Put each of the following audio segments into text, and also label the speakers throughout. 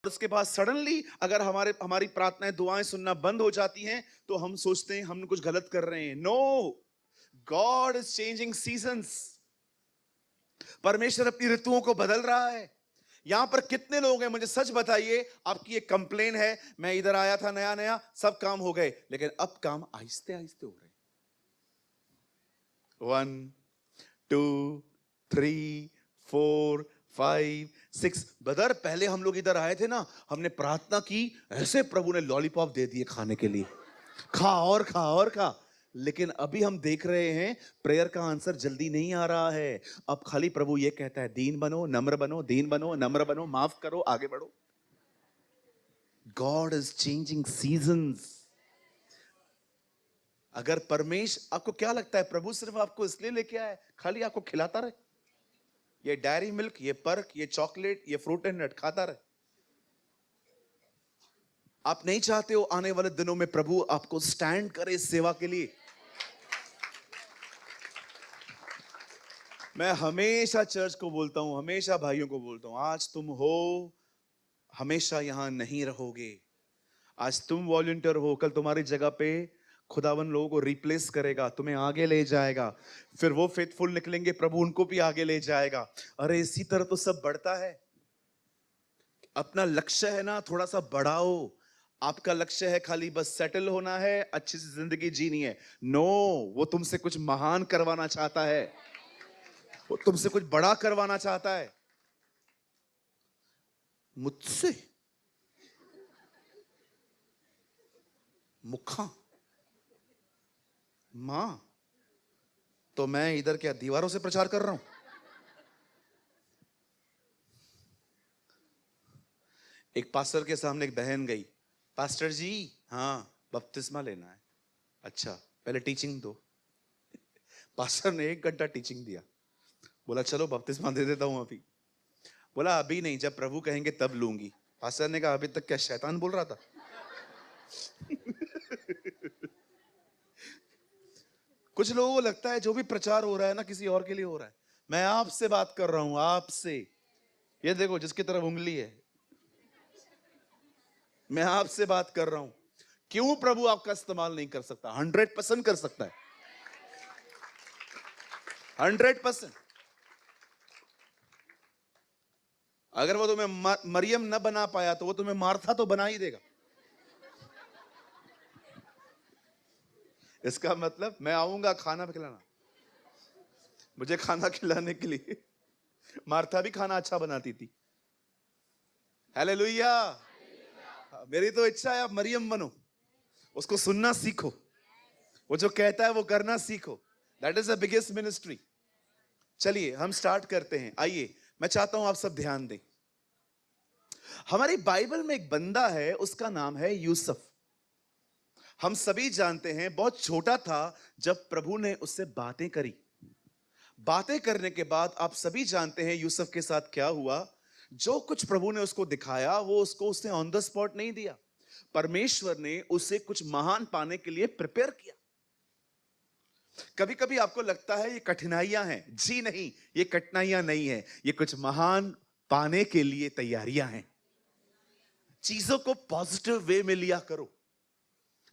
Speaker 1: उसके बाद सडनली अगर हमारी प्रार्थनाएं दुआएं सुनना बंद हो जाती हैं तो हम सोचते हैं हम कुछ गलत कर रहे हैं। No, God is changing seasons. परमेश्वर अपनी ऋतुओं को बदल रहा है। यहां पर कितने लोग हैं, मुझे सच बताइए, आपकी एक कंप्लेन है, मैं इधर आया था नया नया, सब काम हो गए, लेकिन अब काम आहिस्ते आहिस्ते हो रहे हैं। 1 2 3 4 5 6। ब्रदर, पहले हम लोग इधर आए थे ना, हमने प्रार्थना की, ऐसे प्रभु ने लॉलीपॉप दे दिए खाने के लिए, खा और खा और खा। लेकिन अभी हम देख रहे हैं प्रेयर का आंसर जल्दी नहीं आ रहा है। अब खाली प्रभु ये कहता है, दीन बनो, नम्र बनो, दीन बनो, नम्र बनो, माफ करो, आगे बढ़ो। God is changing seasons. अगर आपको क्या लगता है प्रभु सिर्फ आपको इसलिए लेके आया खाली आपको खिलाता रहे? ये डायरी मिल्क, ये पर्क, ये चॉकलेट, ये फ्रूट एंड नट खाता रहे? आप नहीं चाहते हो आने वाले दिनों में प्रभु आपको स्टैंड करे इस सेवा के लिए? मैं हमेशा चर्च को बोलता हूं, हमेशा भाइयों को बोलता हूं, आज तुम हो, हमेशा यहां नहीं रहोगे। आज तुम वॉलंटियर हो, कल तुम्हारी जगह पे खुदावन लोगों को रिप्लेस करेगा, तुम्हें आगे ले जाएगा, फिर वो फेथफुल निकलेंगे, प्रभु उनको भी आगे ले जाएगा। अरे इसी तरह तो सब बढ़ता है। अपना लक्ष्य है ना, थोड़ा सा बढ़ाओ। आपका लक्ष्य है खाली बस सेटल होना है, अच्छी सी जिंदगी जीनी है। नो, वो तुमसे कुछ महान करवाना चाहता है, वो तुमसे कुछ बड़ा करवाना चाहता है। मुझसे मुखा मां, तो मैं इधर क्या दीवारों से प्रचार कर रहा हूं? एक पास्टर के सामने एक बहन गई, पास्टर जी, हाँ बपतिस्मा लेना है। अच्छा, पहले टीचिंग दो। पास्टर ने 1 घंटा टीचिंग दिया, बोला चलो बपतिस्मा दे देता हूं अभी। बोला अभी नहीं, जब प्रभु कहेंगे तब लूंगी। पास्टर ने कहा अभी तक क्या शैतान बोल रहा था? कुछ लोगों को लगता है जो भी प्रचार हो रहा है ना किसी और के लिए हो रहा है। मैं आपसे बात कर रहा हूं, आपसे। ये देखो जिसकी तरफ उंगली है, मैं आपसे बात कर रहा हूं। क्यों प्रभु आपका इस्तेमाल नहीं कर सकता? 100% कर सकता है, 100%। अगर वो तुम्हें मरियम न बना पाया तो वो तुम्हें मार्था तो बना ही देगा। इसका मतलब मैं आऊंगा खाना खिलाना, मुझे खाना खिलाने के लिए। मार्था भी खाना अच्छा बनाती थी। हालेलुया। मेरी तो इच्छा है आप मरियम बनो, उसको सुनना सीखो, वो जो कहता है वो करना सीखो। That is the biggest ministry. चलिए हम स्टार्ट करते हैं। आइए, मैं चाहता हूं आप सब ध्यान दें। हमारी बाइबल में एक बंदा है, उसका नाम है यूसुफ। हम सभी जानते हैं बहुत छोटा था जब प्रभु ने उससे बातें करी। बातें करने के बाद आप सभी जानते हैं यूसुफ के साथ क्या हुआ। जो कुछ प्रभु ने उसको दिखाया वो उसने ऑन द स्पॉट नहीं दिया। परमेश्वर ने उसे कुछ महान पाने के लिए प्रिपेयर किया। कभी कभी आपको लगता है ये कठिनाइयां हैं, जी नहीं, ये कठिनाइयां नहीं है, ये कुछ महान पाने के लिए तैयारियां हैं। चीजों को पॉजिटिव वे में लिया करो।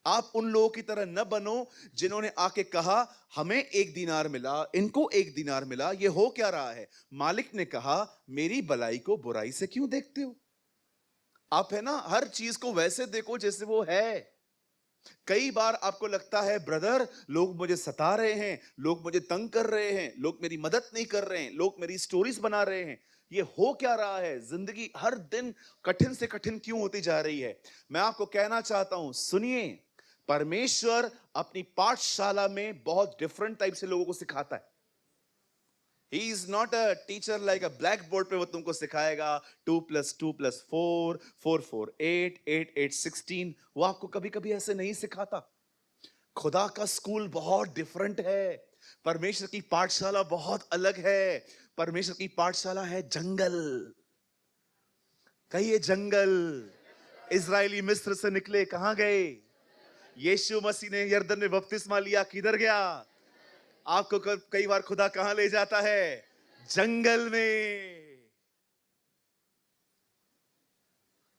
Speaker 1: आप उन लोगों की तरह न बनो जिन्होंने आके कहा हमें 1 दीनार मिला, इनको 1 दीनार मिला, ये हो क्या रहा है? मालिक ने कहा मेरी भलाई को बुराई से क्यों देखते हो? आप है ना, हर चीज को वैसे देखो जैसे वो है। कई बार आपको लगता है ब्रदर लोग मुझे सता रहे हैं, लोग मुझे तंग कर रहे हैं, लोग मेरी मदद नहीं कर रहे हैं, लोग मेरी स्टोरीज बना रहे हैं, ये हो क्या रहा है? जिंदगी हर दिन कठिन से कठिन क्यों होती जा रही है? मैं आपको कहना चाहता हूं, सुनिए, परमेश्वर अपनी पाठशाला में बहुत डिफरेंट टाइप से लोगों को सिखाता है। He is not a teacher like a blackboard पे वो तुमको सिखाएगा 2 + 2 + 4, 4 × 4 = 8, 8 × 8 = 16। वो आपको कभी कभी ऐसे नहीं सिखाता। खुदा का स्कूल बहुत डिफरेंट है। परमेश्वर की पाठशाला बहुत अलग है। परमेश्वर की पाठशाला है जंगल। कहिए जंगल। इजरायली मिस्र से निकले, कहां गए? यीशु मसीह ने यरदन में बपतिस्मा लिया, किधर गया? आपको कई बार खुदा कहां ले जाता है? जंगल में।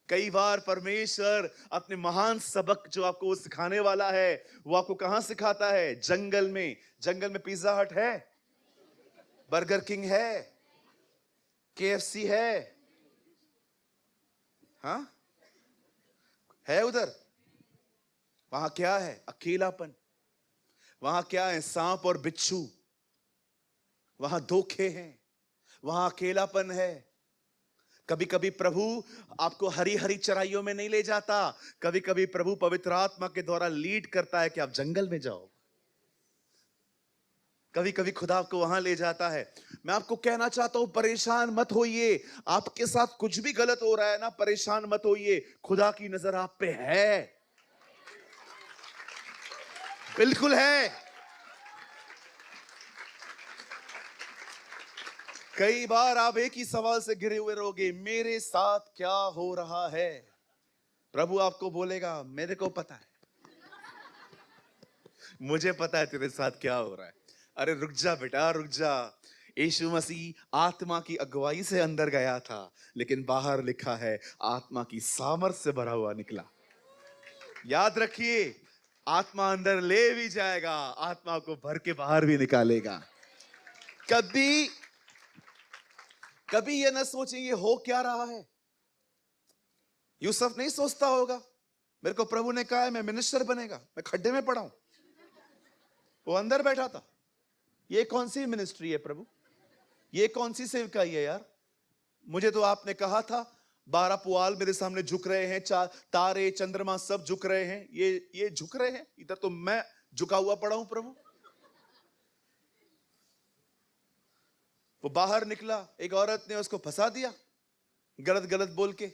Speaker 1: कई बार परमेश्वर अपने महान सबक जो आपको वो सिखाने वाला है, वो आपको कहां सिखाता है? जंगल में। जंगल में पिज्जा हट है, बर्गर किंग है, KFC है, हाँ है उधर। वहां क्या है? अकेलापन। वहां क्या है? सांप और बिच्छू। वहां धोखे हैं, वहां अकेलापन है। कभी कभी प्रभु आपको हरी हरी चराइयों में नहीं ले जाता, कभी कभी प्रभु पवित्र आत्मा के द्वारा लीड करता है कि आप जंगल में जाओ। कभी कभी खुदा आपको वहां ले जाता है। मैं आपको कहना चाहता हूं, परेशान मत होइए। आपके साथ कुछ भी गलत हो रहा है ना, परेशान मत होइए। खुदा की नजर आप पे है, बिल्कुल है। कई बार आप एक ही सवाल से घिरे हुए रहोगे, मेरे साथ क्या हो रहा है? प्रभु आपको बोलेगा, मेरे को पता है, मुझे पता है तेरे साथ क्या हो रहा है। अरे रुक जा बेटा, रुक जा। यीशु मसीह आत्मा की अगुवाई से अंदर गया था, लेकिन बाहर लिखा है आत्मा की सामर्थ से भरा हुआ निकला। याद रखिए, आत्मा अंदर ले भी जाएगा, आत्मा को भर के बाहर भी निकालेगा। कभी कभी ये ना सोचिए ये हो क्या रहा है। यूसुफ नहीं सोचता होगा, मेरे को प्रभु ने कहा है मैं मिनिस्टर बनेगा, मैं खड्डे में पड़ा हूं। वो अंदर बैठा था। ये कौन सी मिनिस्ट्री है प्रभु? ये कौन सी सेवकाई है यार? मुझे तो आपने कहा था 12 पुआल मेरे सामने झुक रहे हैं, तारे चंद्रमा सब झुक रहे हैं, ये झुक रहे हैं, इधर तो मैं झुका हुआ पड़ा हूं प्रभु। वो बाहर निकला, एक औरत ने उसको फंसा दिया गलत गलत बोल के।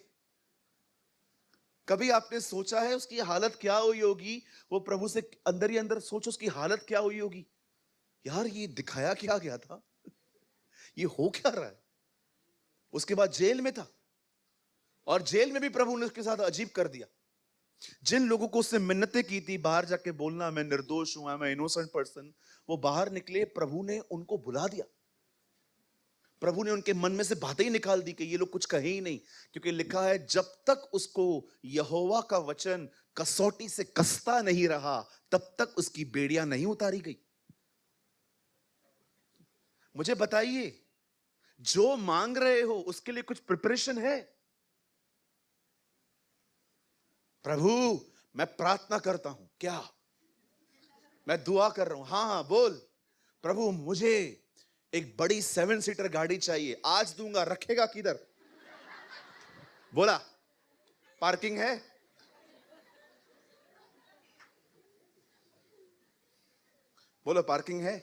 Speaker 1: कभी आपने सोचा है उसकी हालत क्या हुई होगी? वो प्रभु से अंदर ही अंदर सोचो उसकी हालत क्या हुई होगी। यार ये दिखाया क्या गया था, ये हो क्या रहा है? उसके बाद जेल में था, और जेल में भी प्रभु ने उसके साथ अजीब कर दिया। जिन लोगों को उससे मिन्नतें की थी बाहर जाके बोलना मैं निर्दोष हूं, मैं इनोसेंट पर्सन, वो बाहर निकले, प्रभु ने उनको बुला दिया। प्रभु ने उनके मन में से बातें ही निकाल दी कि ये लोग कुछ कहे ही नहीं, क्योंकि लिखा है जब तक उसको यहोवा का वचन कसौटी से कसता नहीं रहा, तब तक उसकी बेड़ियां नहीं उतारी गई। मुझे बताइए, जो मांग रहे हो उसके लिए कुछ प्रिपरेशन है? प्रभु मैं प्रार्थना करता हूं, क्या? मैं दुआ कर रहा हूं, हाँ हाँ बोल। प्रभु मुझे एक बड़ी 7 सीटर गाड़ी चाहिए, आज दूंगा, रखेगा किधर? बोला पार्किंग है? बोलो पार्किंग है?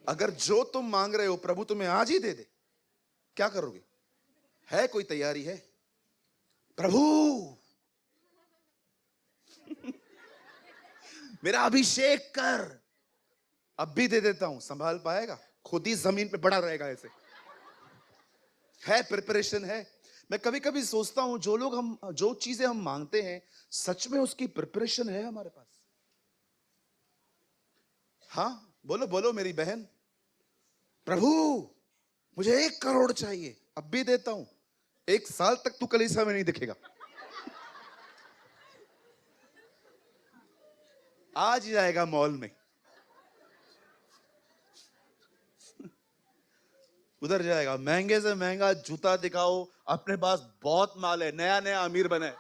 Speaker 1: अगर जो तुम मांग रहे हो प्रभु तुम्हें आज ही दे दे, क्या करोगे? है कोई तैयारी है? प्रभु मेरा अभिषेक कर, अब भी दे देता हूं। संभाल पाएगा? खुद ही जमीन पे पड़ा रहेगा ऐसे। है प्रिपरेशन है। मैं कभी कभी सोचता हूं जो चीजें हम मांगते हैं, सच में उसकी प्रिपरेशन है हमारे पास? हाँ बोलो बोलो मेरी बहन। प्रभु मुझे 1 करोड़ चाहिए, अब भी देता हूं। 1 साल तक तू कलीसिया में नहीं दिखेगा, आज ही जाएगा मॉल में, उधर जाएगा, महंगे से महंगा जूता दिखाओ, अपने पास बहुत माल है, नया नया अमीर बना है।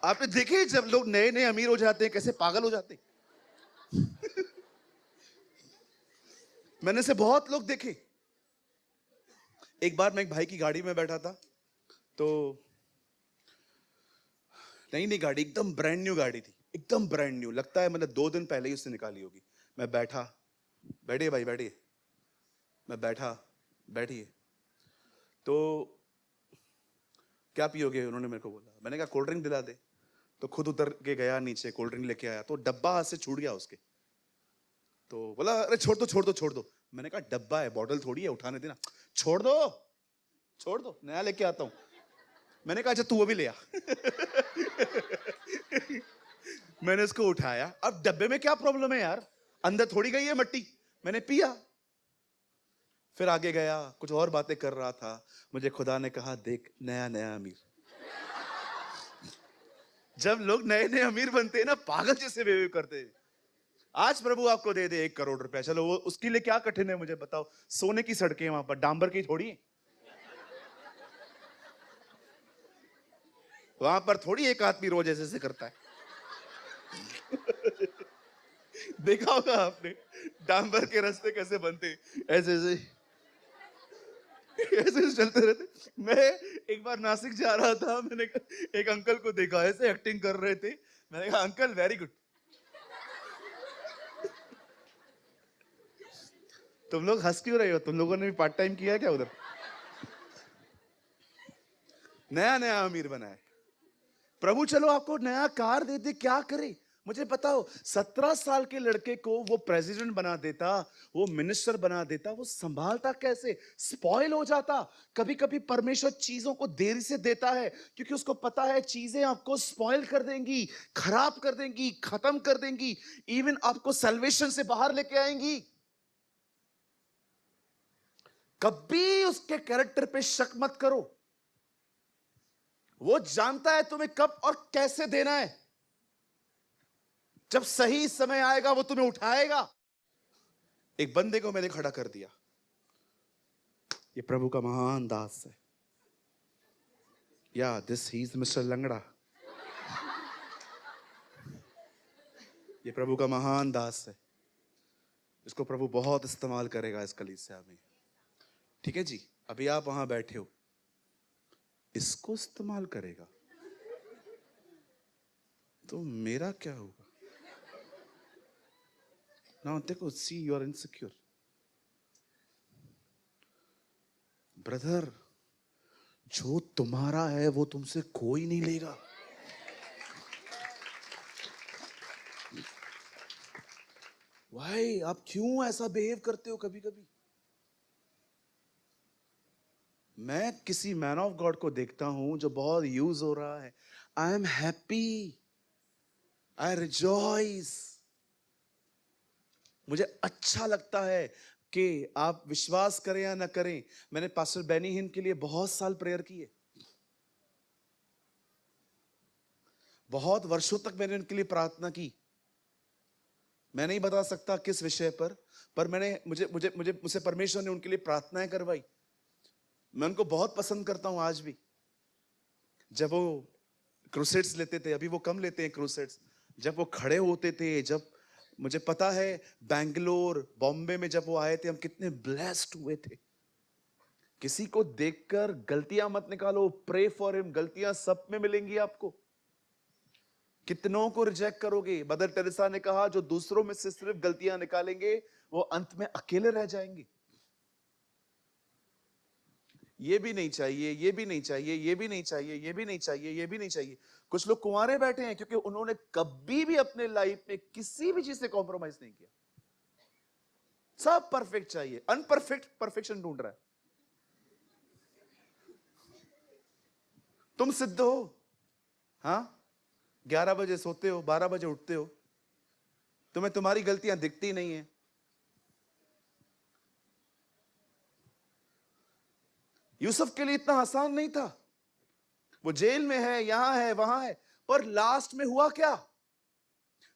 Speaker 1: आपने देखे जब लोग नए नए अमीर हो जाते हैं कैसे पागल हो जाते हैं? मैंने से बहुत लोग देखे। एक बार मैं एक भाई की गाड़ी में बैठा था, तो नई गाड़ी, एकदम ब्रांड न्यू गाड़ी थी, एकदम ब्रांड न्यू, लगता है मतलब 2 दिन पहले ही उसने निकाली होगी। मैं बैठा, बैठिए भाई बैठिए। मैं बैठा, बैठिए। तो क्या पियोगे उन्होंने मेरे को बोला। मैंने कहा कोल्ड ड्रिंक दिला दे। तो खुद उतर के गया नीचे, कोल्ड ड्रिंक लेके आया, तो डब्बा हाथ से छूट गया उसके। तो बोला अरे छोड़ दो छोड़ दो छोड़ दो। मैंने कहा डब्बा है, बॉटल थोड़ी है, उठाने देना। छोड़ दो छोड़ दो, नया लेके आता हूं। मैंने कहा अच्छा तू वो भी ले आ। मैंने उसको उठाया, अब डब्बे में क्या प्रॉब्लम है यार, अंदर थोड़ी गई है मट्टी। मैंने पिया, फिर आगे गया, कुछ और बातें कर रहा था, मुझे खुदा ने कहा देख नया नया अमीर। जब लोग नए नए अमीर बनते हैं ना, पागल जैसे बिहेव करते हैं। आज प्रभु आपको दे दे 1 करोड़ रुपया, चलो वो उसके लिए क्या कठिन है मुझे बताओ। सोने की सड़कें वहां पर, डांबर की थोड़ी है। वहां पर थोड़ी एक आदमी रोज ऐसे ऐसे करता है। देखा होगा आपने डांबर के रास्ते कैसे बनते, ऐसे ऐसे ऐसे ऐसे चलते रहते। मैं एक बार नासिक जा रहा था, मैंने एक अंकल को देखा ऐसे एक्टिंग कर रहे थे। मैंने कहा अंकल वेरी गुड। तुम लोग हंस क्यों रहे हो? तुम लोगों ने भी पार्ट टाइम किया है क्या उधर? नया नया अमीर बना है प्रभु। चलो आपको नया कार दे दे, क्या करे मुझे बताओ। 17 साल के लड़के को वो प्रेसिडेंट बना देता, वो मिनिस्टर बना देता, वो संभालता कैसे? स्पॉइल हो जाता। कभी कभी परमेश्वर चीजों को देरी से देता है क्योंकि उसको पता है चीजें आपको स्पॉइल कर देंगी, खराब कर देंगी, खत्म कर देंगी, इवन आपको सल्वेशन से बाहर लेके आएंगी। कभी उसके कैरेक्टर पे शक मत करो। वो जानता है तुम्हें कब और कैसे देना है। जब सही समय आएगा वो तुम्हें उठाएगा। एक बंदे को मैंने खड़ा कर दिया, ये प्रभु का महान दास है। या दिस ही इज मिस्टर लंगड़ा। ये प्रभु का महान दास है, इसको प्रभु बहुत इस्तेमाल करेगा इस कलीसिया में। ठीक है जी, अभी आप वहां बैठे हो, इसको इस्तेमाल करेगा तो मेरा क्या होगा? Now देखो, see you are insecure. Brother, जो तुम्हारा है वो तुमसे कोई नहीं लेगा। भाई आप क्यों ऐसा बिहेव करते हो कभी कभी? मैं किसी मैन ऑफ गॉड को देखता हूं जो बहुत यूज हो रहा है, I am happy, I rejoice. मुझे अच्छा लगता है कि आप विश्वास करें या ना करें, मैंने पास्टर बेनी हिन के लिए बहुत साल प्रेयर किए, बहुत वर्षों तक मैंने उनके लिए प्रार्थना की। मैं नहीं बता सकता किस विषय पर मैंने मुझे मुझे मुझे मुझसे परमेश्वर ने उनके लिए प्रार्थनाएं करवाई। मैं उनको बहुत पसंद करता हूं आज भी। जब वो क्रूसेड्स लेते थे, अभी वो कम लेते हैं क्रूसेड्स, जब वो खड़े होते थे, जब मुझे पता है बैंगलोर बॉम्बे में जब वो आए थे, हम कितने ब्लेस्ड हुए थे। किसी को देखकर गलतियां मत निकालो, प्रे फॉर हिम। गलतियां सब में मिलेंगी आपको। कितनों को रिजेक्ट करोगे? मदर टेरेसा ने कहा जो दूसरों में से सिर्फ गलतियां निकालेंगे वो अंत में अकेले रह जाएंगे। ये भी नहीं चाहिए, ये भी नहीं चाहिए, ये भी नहीं चाहिए, ये भी नहीं चाहिए, ये भी नहीं चाहिए। कुछ लोग कुंवारे बैठे हैं क्योंकि उन्होंने कभी भी अपने लाइफ में किसी भी चीज से कॉम्प्रोमाइज नहीं किया। सब परफेक्ट चाहिए, अनपरफेक्ट परफेक्शन ढूंढ रहा है। तुम सिद्ध हो, हाँ 11 बजे सोते हो, 12 बजे उठते हो, तुम्हें तुम्हारी गलतियां दिखती नहीं है। यूसुफ के लिए इतना आसान नहीं था। वो जेल में है, यहां है, वहां है, पर लास्ट में हुआ क्या?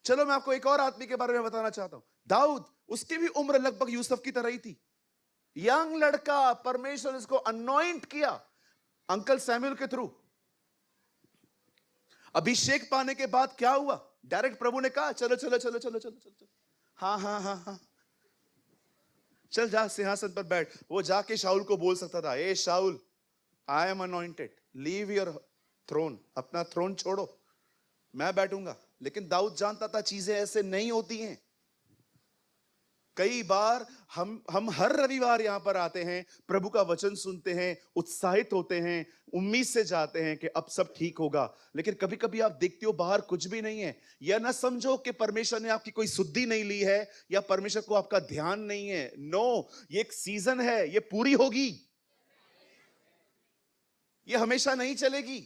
Speaker 1: चलो मैं आपको एक और आदमी के बारे में बताना चाहता हूं, दाऊद। उसकी भी उम्र लगभग यूसुफ की तरह ही थी। यंग लड़का, परमेश्वर इसको अनॉइंट किया अंकल सैमुअल के थ्रू। अभिषेक पाने के बाद क्या हुआ? डायरेक्ट प्रभु ने कहा चलो चलो चलो चलो चलो चलो, हाँ हाँ हाँ हाँ, चल जा सिंहासन पर बैठ। वो जाके शाऊल को बोल सकता था, ए Saul, I am anointed, leave your throne, अपना थ्रोन छोड़ो, मैं बैठूंगा। लेकिन दाऊद जानता था चीजें ऐसे नहीं होती हैं। कई बार हम हर रविवार यहां पर आते हैं, प्रभु का वचन सुनते हैं, उत्साहित होते हैं, उम्मीद से जाते हैं कि अब सब ठीक होगा। लेकिन कभी कभी आप देखते हो बाहर कुछ भी नहीं है। या ना समझो कि परमेश्वर ने आपकी कोई सुद्धि नहीं ली है या परमेश्वर को आपका ध्यान नहीं है। नो, ये एक सीजन है, ये पूरी होगी, ये हमेशा नहीं चलेगी।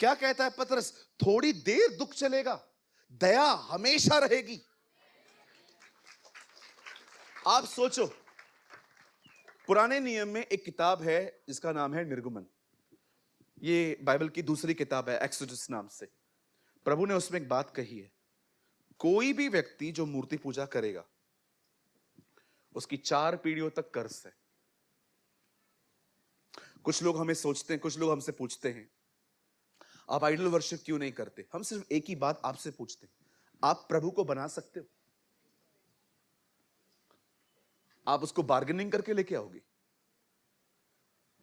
Speaker 1: क्या कहता है पतरस? थोड़ी देर दुख चलेगा, दया हमेशा रहेगी। आप सोचो, पुराने नियम में एक किताब है जिसका नाम है निर्गमन। ये बाइबल की दूसरी किताब है, एक्सोडस नाम से। प्रभु ने उसमें एक बात कही है, कोई भी व्यक्ति जो मूर्ति पूजा करेगा उसकी 4 पीढ़ियों तक कर्ज है। कुछ लोग हमें सोचते हैं, कुछ लोग हमसे पूछते हैं आप आइडल वर्शिप क्यों नहीं करते। हम सिर्फ एक ही बात आपसे पूछते हैं, आप प्रभु को बना सकते हो? आप उसको बार्गेनिंग करके लेके आओगे?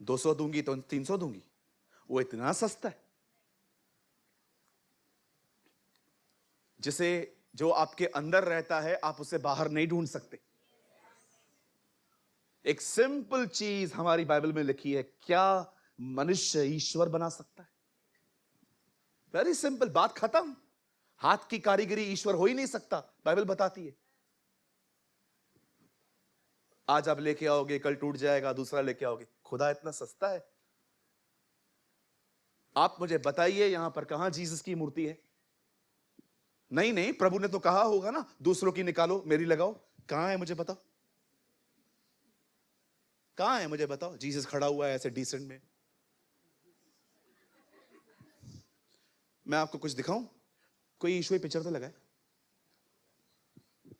Speaker 1: 200 दूंगी तो 300 दूंगी, वो इतना सस्ता है जिसे जो आपके अंदर रहता है आप उसे बाहर नहीं ढूंढ सकते। एक सिंपल चीज हमारी बाइबल में लिखी है, क्या मनुष्य ईश्वर बना सकता है? वेरी सिंपल, बात खत्म। हाथ की कारीगरी ईश्वर हो ही नहीं सकता, बाइबल बताती है। आज आप लेके आओगे, कल टूट जाएगा, दूसरा लेके आओगे। खुदा इतना सस्ता है? आप मुझे बताइए यहां पर कहां जीसस की मूर्ति है? नहीं नहीं, प्रभु ने तो कहा होगा ना, दूसरों की निकालो मेरी लगाओ। कहां है मुझे बताओ, कहां है मुझे बताओ? जीसस खड़ा हुआ है ऐसे डिसेंट में। मैं आपको कुछ दिखाऊं? कोई यीशु की पिक्चर तो लगाए।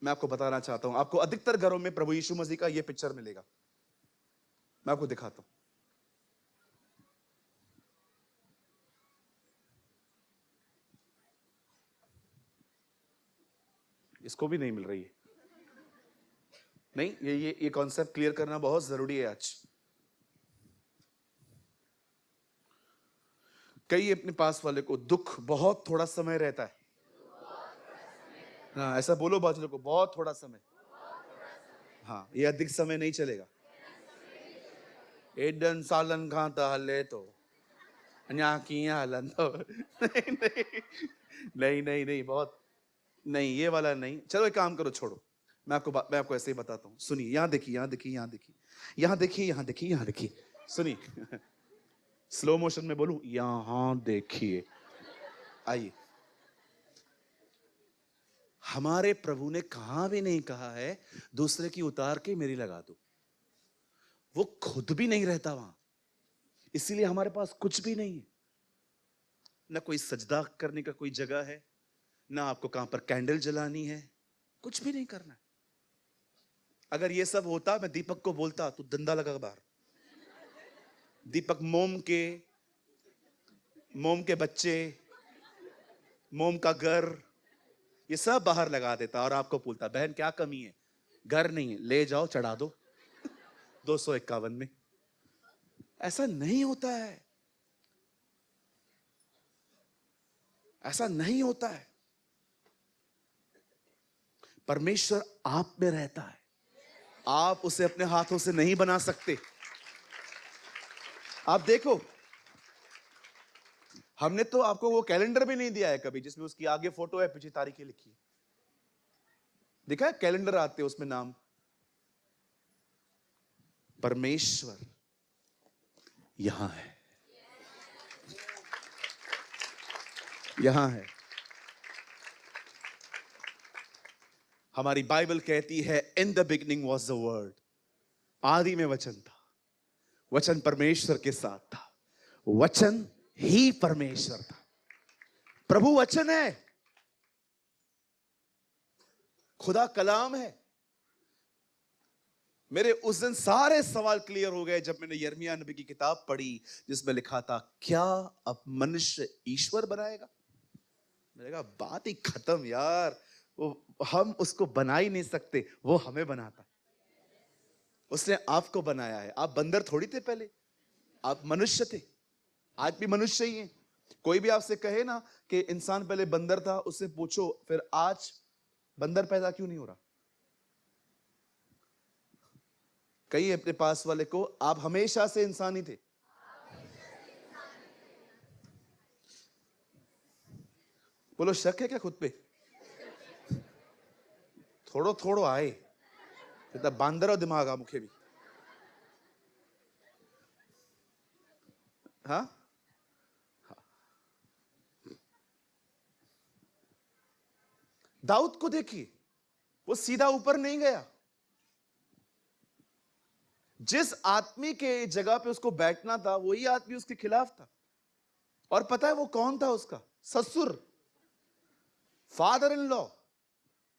Speaker 1: मैं आपको बताना चाहता हूं, आपको अधिकतर घरों में प्रभु यीशु मसीह का यह पिक्चर मिलेगा। मैं आपको दिखाता हूं। इसको भी नहीं मिल रही है। नहीं, ये कॉन्सेप्ट क्लियर करना बहुत जरूरी है आज। कई अपने पास वाले को दुख बहुत थोड़ा समय रहता है। हाँ, ऐसा बोलो बाजू को, बहुत थोड़ा समय। हाँ, ये अधिक समय नहीं चलेगा। एडन सालन खां ता हले तो अन्या किया हलन तो नहीं नहीं नहीं नहीं नहीं, बहुत नहीं, ये वाला नहीं। चलो एक काम करो, छोड़ो। मैं आपको ऐसे ही बताता हूँ। सुनिए, यहां देखिए, यहां देखिए, यहां देखिए, यहां देखिए, यहां देखिए, यहां देखिए। सुनिए, स्लो मोशन में बोलूं, यहां देखिए। आइए, हमारे प्रभु ने कहां भी नहीं कहा है दूसरे की उतार के मेरी लगा दो। वो खुद भी नहीं रहता वहां, इसीलिए हमारे पास कुछ भी नहीं है। ना कोई सजदा करने का कोई जगह है, ना आपको कहां पर कैंडल जलानी है, कुछ भी नहीं करना। अगर ये सब होता, मैं दीपक को बोलता तू धंधा लगा बाहर। दीपक मोम के बच्चे, मोम का घर, ये सब बाहर लगा देता और आपको बोलता बहन क्या कमी है? घर नहीं है, ले जाओ चढ़ा दो 251 में। ऐसा नहीं होता है, ऐसा नहीं होता है। परमेश्वर आप में रहता है, आप उसे अपने हाथों से नहीं बना सकते। आप देखो, हमने तो आपको वो कैलेंडर भी नहीं दिया है कभी जिसमें उसकी आगे फोटो है, पीछे तारीखें लिखी है। देखा है कैलेंडर आते उसमें नाम। परमेश्वर यहां है, यहां है। हमारी बाइबल कहती है in the beginning was the word, आदि में वचन था, वचन परमेश्वर के साथ था, वचन ही परमेश्वर था। प्रभु वचन है, खुदा कलाम है। मेरे उस दिन सारे सवाल क्लियर हो गए जब मैंने यिर्मयाह नबी की किताब पढ़ी जिसमें लिखा था क्या अब मनुष्य ईश्वर बनाएगा। मैंने कहा बात ही खत्म यार, वो हम उसको बना ही नहीं सकते, वो हमें बनाता। उसने आपको बनाया है। आप बंदर थोड़ी थे पहले, आप मनुष्य थे, आज भी मनुष्य ही हैं। कोई भी आपसे कहे ना कि इंसान पहले बंदर था, उससे पूछो फिर आज बंदर पैदा क्यों नहीं हो रहा। कई अपने पास वाले को आप हमेशा से इंसान ही थे। बोलो शक है क्या खुद पे? थोड़ो थोड़ो आए इतना बांदर और दिमाग आ मुखे भी। हाँ, दाऊद को देखिए, वो सीधा ऊपर नहीं गया, जिस आदमी के जगह पे उसको बैठना था वही आदमी उसके खिलाफ था। और पता है वो कौन था? उसका ससुर, फादर इन लॉ,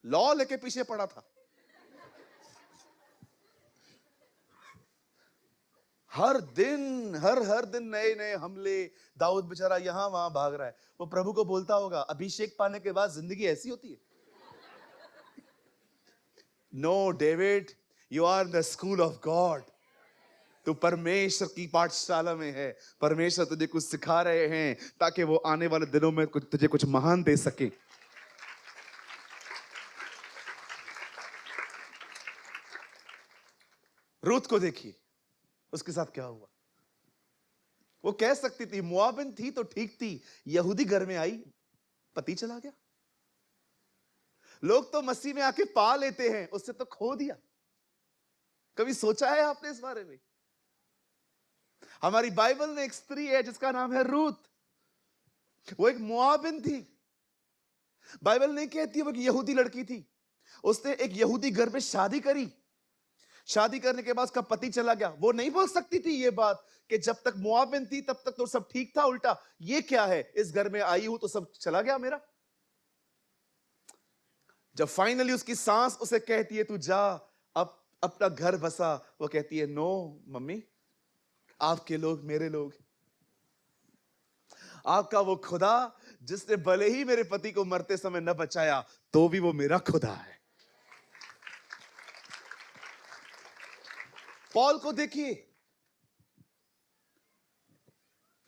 Speaker 1: लॉ लेके पीछे पड़ा था। हर दिन नए नए हमले। दाऊद बेचारा यहां वहां भाग रहा है। वो प्रभु को बोलता होगा, अभिषेक पाने के बाद जिंदगी ऐसी होती है? No David, you are in the school of God. तू परमेश्वर की पाठशाला में है। परमेश्वर तुझे कुछ सिखा रहे हैं ताकि वो आने वाले दिनों में तुझे कुछ महान दे सके। रूथ को देखिए, उसके साथ क्या हुआ। वो कह सकती थी, मुआबिन थी तो ठीक थी, यहूदी घर में आई, पति चला गया। लोग तो मसीह में आके पा लेते हैं, उससे तो खो दिया। कभी सोचा है आपने इस बारे में? हमारी बाइबल में एक स्त्री है जिसका नाम है रूथ। वो एक मुआबिन थी। बाइबल नहीं कहती वो एक यहूदी लड़की थी। उसने एक यहूदी घर में शादी करी। शादी करने के बाद उसका पति चला गया। वो नहीं बोल सकती थी ये बात कि जब तक मुआबिन थी तब तक तो सब ठीक था। उल्टा, ये क्या है, इस घर में आई हूं तो सब चला गया मेरा। जब फाइनली उसकी सास उसे कहती है तू जा, अब अपना घर बसा, वो कहती है नो मम्मी, आपके लोग मेरे लोग। आपका वो खुदा जिसने भले ही मेरे पति को मरते समय न बचाया, तो भी वो मेरा खुदा है। पॉल को देखिए,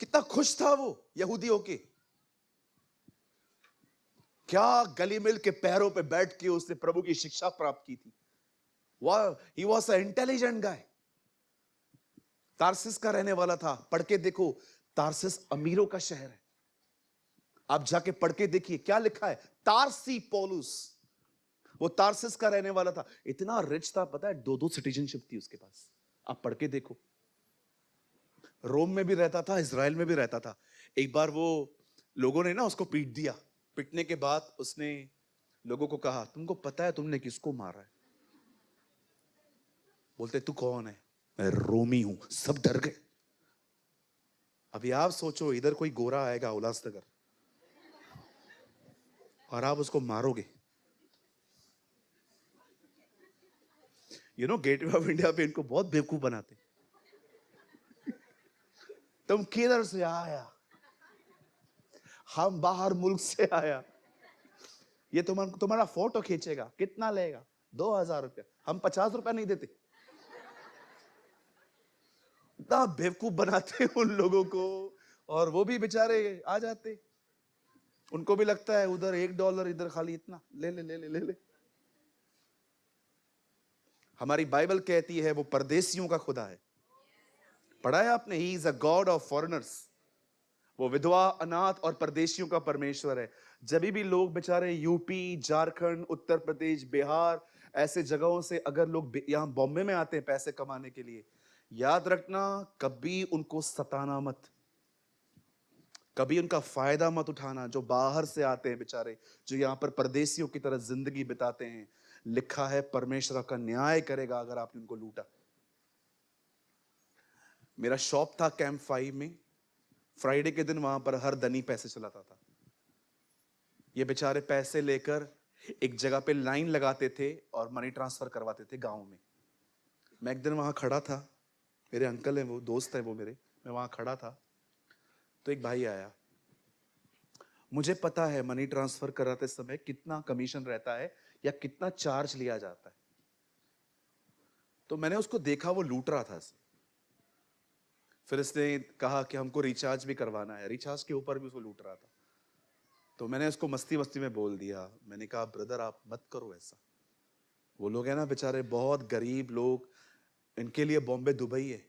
Speaker 1: कितना खुश था वो यहूदी होके। क्या गली मिल के पैरों पे बैठ के उसने प्रभु की शिक्षा प्राप्त की थी। ही वॉज अ इंटेलिजेंट गाय। तारसिस का रहने वाला था। पढ़ के देखो, तारसिस अमीरों का शहर है। आप जाके पढ़ के देखिए क्या लिखा है, तारसी पौलुस। वो तारसिस का रहने वाला था। इतना रिच था, पता है, दो सिटीजनशिप थी उसके पास। आप पढ़ के देखो। रोम में भी रहता था, इजराइल में भी रहता था। एक बार वो लोगों ने ना उसको पीट दिया। पीटने के बाद उसने लोगों को कहा, तुमको पता है तुमने किसको मारा है? बोलते तू कौन है? मैं रोमी हूं। सब डर गए। अभी आप सोचो, इधर कोई गोरा आएगा उल्लासनगर और आप उसको मारोगे। गेटवे ऑफ इंडिया पे इनको बहुत बेवकूफ बनाते। तुम किधर से आया? हम बाहर मुल्क से आया। ये तुम्हारा फोटो खींचेगा, कितना लेगा? 2000 रुपया। हम 50 रुपया नहीं देते। इतना बेवकूफ बनाते उन लोगों को, और वो भी बेचारे आ जाते। उनको भी लगता है उधर $1, इधर खाली इतना, ले ले ले ले ले ले। हमारी बाइबल कहती है वो परदेशियों का खुदा है। पढ़ा है आपने? He is a God of foreigners. वो विधवा, अनाथ और परदेशियों का परमेश्वर है। जब भी लोग बेचारे यूपी, झारखंड, उत्तर प्रदेश, बिहार ऐसे जगहों से अगर लोग यहां बॉम्बे में आते हैं पैसे कमाने के लिए, याद रखना, कभी उनको सताना मत, कभी उनका फायदा मत उठाना। जो बाहर से आते हैं बेचारे, जो यहाँ पर परदेशियों की तरह जिंदगी बिताते हैं, लिखा है परमेश्वर का न्याय करेगा अगर आपने उनको लूटा। मेरा शॉप था कैंप 5 में। फ्राइडे के दिन वहां पर हर धनी पैसे चलाता था। ये बेचारे पैसे लेकर एक जगह पे लाइन लगाते थे और मनी ट्रांसफर करवाते थे गांव में। मैं एक दिन वहां खड़ा था, मेरे अंकल हैं वो, दोस्त हैं वो मेरे, मैं वहां खड़ा था तो एक भाई आया। मुझे पता है मनी ट्रांसफर कराते समय कितना कमीशन रहता है या कितना चार्ज लिया जाता है। तो मैंने उसको देखा, वो लूट रहा था इसे। फिर इसने कहा कि हमको रिचार्ज भी करवाना है। रिचार्ज के ऊपर भी उसको लूट रहा था। तो मैंने उसको मस्ती मस्ती में बोल दिया, मैंने कहा ब्रदर आप मत करो ऐसा। वो लोग हैं ना बेचारे, बहुत गरीब लोग, इनके लिए बॉम्बे दुबई है।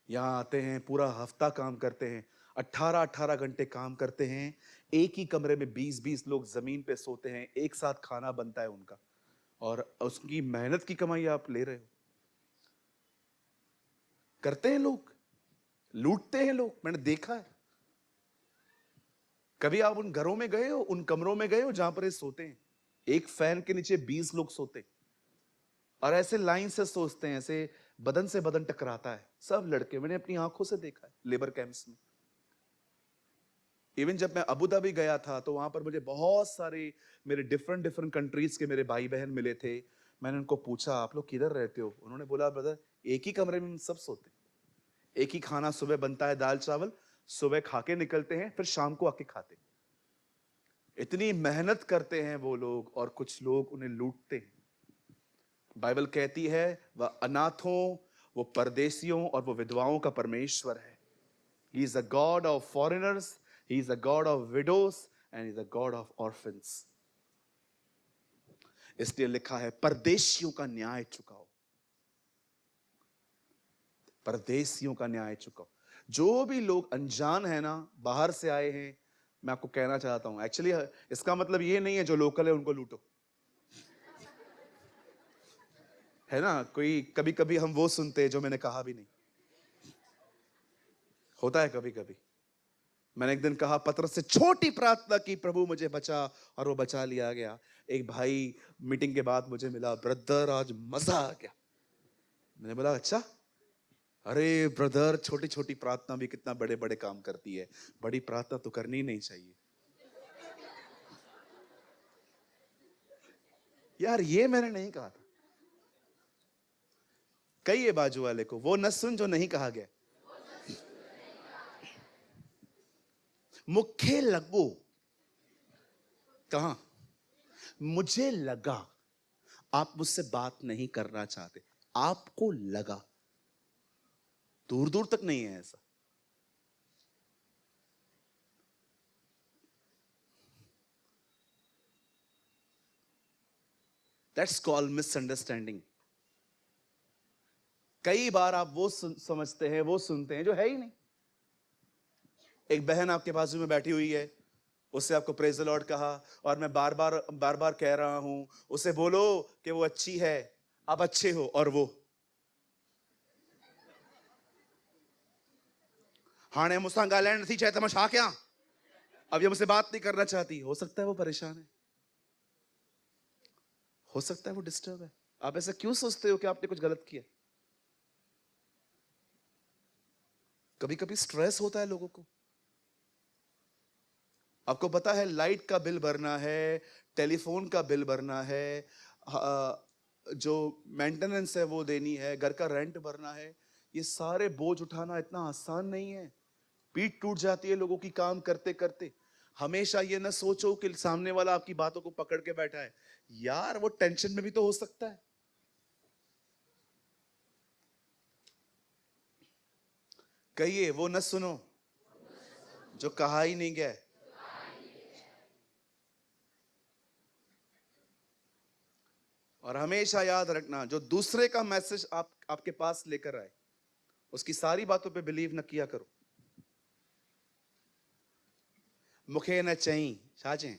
Speaker 1: यहाँ आते हैं, पूरा हफ्ता काम करते हैं, 18-18 घंटे काम करते हैं। एक ही कमरे में 20-20 लोग जमीन पे सोते हैं, एक साथ खाना बनता है उनका, और उसकी मेहनत की कमाई आप ले रहे हो। करते हैं लोग, लूटते हैं लोग, मैंने देखा है। कभी आप उन घरों में गए हो, उन कमरों में गए हो जहां पर ये सोते हैं? एक फैन के नीचे 20 लोग सोते, और ऐसे लाइन से सोचते हैं, ऐसे बदन से बदन टकराता है, सब लड़के, मैंने अपनी आंखों से देखा है लेबर कैंप्स में। इवन जब मैं अबू धाबी गया था तो वहां पर मुझे बहुत सारे मेरे डिफरेंट डिफरेंट कंट्रीज के मेरे भाई बहन मिले थे। मैंने उनको पूछा आप लोग किधर रहते हो, उन्होंने बोला ब्रदर एक ही कमरे में हम सब सोते, एक ही खाना सुबह बनता है दाल चावल, सुबह खा के निकलते हैं फिर शाम को आके खाते। इतनी मेहनत करते हैं वो लोग और कुछ लोग उन्हें लूटते हैं। बाइबल कहती है वह अनाथों, वो परदेशियों और वो विधवाओं का परमेश्वर है। He is a God of foreigners, He is a God of widows and He is a God of orphans. इसलिए लिखा है परदेशियों का न्याय चुकाओ, परदेशियों का न्याय चुकाओ। जो भी लोग अनजान है ना, बाहर से आए हैं, मैं आपको कहना चाहता हूं, एक्चुअली इसका मतलब ये नहीं है जो लोकल है उनको लूटो, है ना। कोई कभी कभी हम वो सुनते हैं जो मैंने कहा भी नहीं, होता है कभी कभी। मैंने एक दिन कहा पतरस से छोटी प्रार्थना की, प्रभु मुझे बचा, और वो बचा लिया गया। एक भाई मीटिंग के बाद मुझे मिला, ब्रदर आज मजा आ गया। मैंने बोला अच्छा, अरे ब्रदर छोटी छोटी प्रार्थना भी कितना बड़े बड़े काम करती है, बड़ी प्रार्थना तो करनी नहीं चाहिए। यार ये मैंने नहीं कहा था, कहिए बाजू वाले को वो न सुन जो नहीं कहा गया। मुखे लगो, कहा मुझे लगा आप मुझसे बात नहीं करना चाहते, आपको लगा, दूर दूर तक नहीं है ऐसा। That's called misunderstanding. कई बार आप वो समझते हैं, वो सुनते हैं जो है ही नहीं। एक बहन आपके बाजू में बैठी हुई है, उससे आपको प्रेज द लॉर्ड कहा, और मैं बार बार कह रहा हूं उसे बोलो कि वो अच्छी है, आप अच्छे हो, और वो हाणे मुझसे गालैंड थी चाहे तमाशा क्या, अब ये मुझसे बात नहीं करना चाहती। हो सकता है वो परेशान है, हो सकता है वो डिस्टर्ब है। आप ऐसा क्यों सोचते हो कि आपने कुछ गलत किया? कभी कभी स्ट्रेस होता है लोगों को। आपको पता है लाइट का बिल भरना है, टेलीफोन का बिल भरना है, जो मेंटेनेंस है वो देनी है, घर का रेंट भरना है, ये सारे बोझ उठाना इतना आसान नहीं है। पीठ टूट जाती है लोगों की काम करते करते। हमेशा ये ना सोचो कि सामने वाला आपकी बातों को पकड़ के बैठा है, यार वो टेंशन में भी तो हो सकता है। कहिए वो न सुनो जो कहा ही नहीं गया। और हमेशा याद रखना जो दूसरे का मैसेज आपके पास लेकर आए उसकी सारी बातों पे बिलीव न किया करो। मुखे न चई छा चई